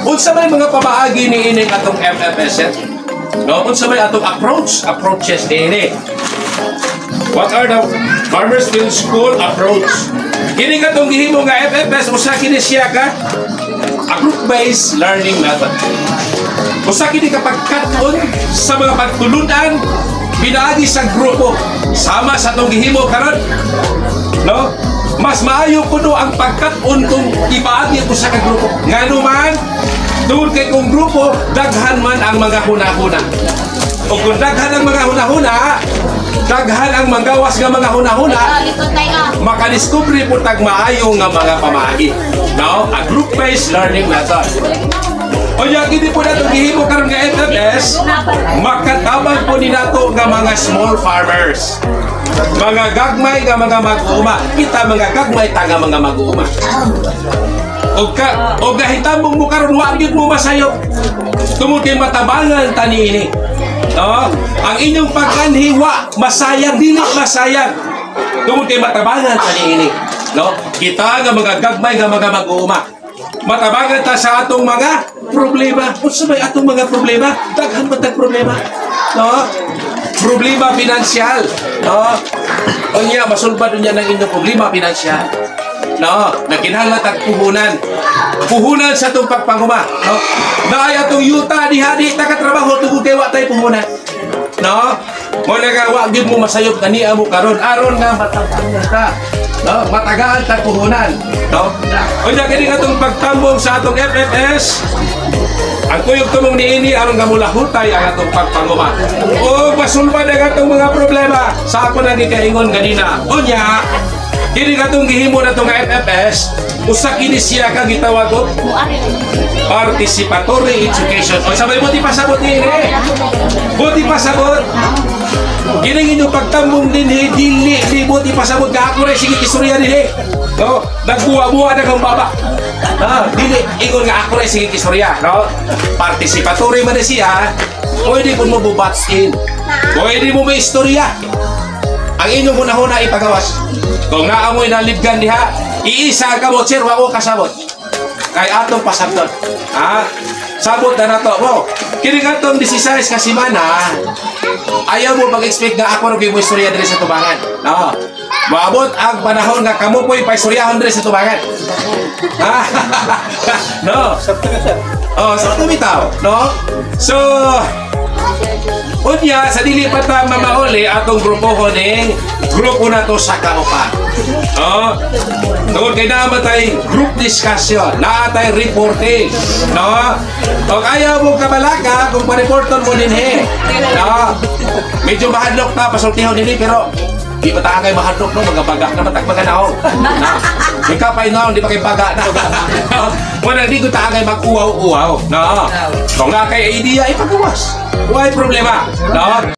unsa may mga pamaagi ni ining atong FFS? No, unsa may atong approaches ni ini? What are the Farmers Field School approach? Kini katong gihimo nga FFS usa kini siya ka a group-based learning method. Usa kini ka pagkat-on sa mga pagtulunan pinaagi sa grupo sama sa atong gihimo karon. No? Mas maayo kuno ang pagkat-on kung ipaagi ko sa kagrupo. Ngano man, tungod kay kung grupo, daghan man ang mga hunahuna. O kung daghan ang mga hunahuna, daghan ang manggawas nga mga hunahuna, makadiskubre po tag maayo nga mga pamaagi. No? A group-based learning method. O yung hindi po nato gihimo karon nga FFS, makatabang po ni nato nga mga small farmers. Mga gagmay nga mga mag-uuma. Kita mga gagmay ta nga mga mag-uuma. O gahitambong mo karon wa gyud mo masayo. Tungod kay matabangan tani ini. No? Ang inyong pagkanhiwa masayang dili masayang. Tungod kay matabangan tani ini. No? Kita nga mga gagmay nga mga mag-uuma. Matabangan ta sa atong mga problema. Unsa may atong mga problema? Daghan man tag problema. No? Problema pinansyal. No? O niya, masulbad niya ng inyong problema pinansyal. No? Nakinahanglan tag puhunan. Puhunan sa itong pagpanguma. No? Naay atong yuta diha di nakatrabaho tungod kay wa tay puhunan. No? Mo nagawa gyud mo masayop kaniya mo karon aron nga matagaan ta. No? Matagaan tag puhunan. No? O niya kini atong pagtambong sa atong FFS. Ang tuyog tumong niini aron nga mulahutay ang atong pagpanguma. O masulbad ang atong mga problema sa ako nang gikaingon ganina. Unya, kini katong gihimo na itong FFS, usa kini siya kang gitawag ko participatory education. O sabay mo di pasabot ni ini. Buti pasabot. Kini inyong pagtambong din dili di buti pasabot ka ako rin sige istorya din no? Nagbuwa-buwa na kang baba. Dili ingon nga ako rin sige istorya, no? Participatory man siya, pwede po mo bubatsin. Pwede mo may istorya. Ang inyong hunahuna ipagawas. Kung naamoy na libgan diha, iisa ka mo, sir, wako kasabot. Kay atong pasabot. Sabot na nato mo. Kini katong 16 ka semana, ayaw mo mag-expect nga ako rin mo istorya diri sa tubangan. No. Maabot ang panahon nga kamo po'y paistoryahan diri sa tubangan. No. Sakto bitaw, no? So, unya sa dili pa ta mamauli atong grupo ning grupo na to sa kaupan. Tungod kay namatay group discussion, naatay reporting, no? O ayaw mo kabalaka kung pa-reporton mo dinhi. No? Medyo mahadlok ta pasultihon dinhi pero di pa ta kay mahadlok no magabaga na matag maganaw. Ikaw pa inaw di pa kay baga na. Wala di ko ta kay mag-uwaw-uwaw, no? Kung nga kay idea ipagawas. Why problema, no?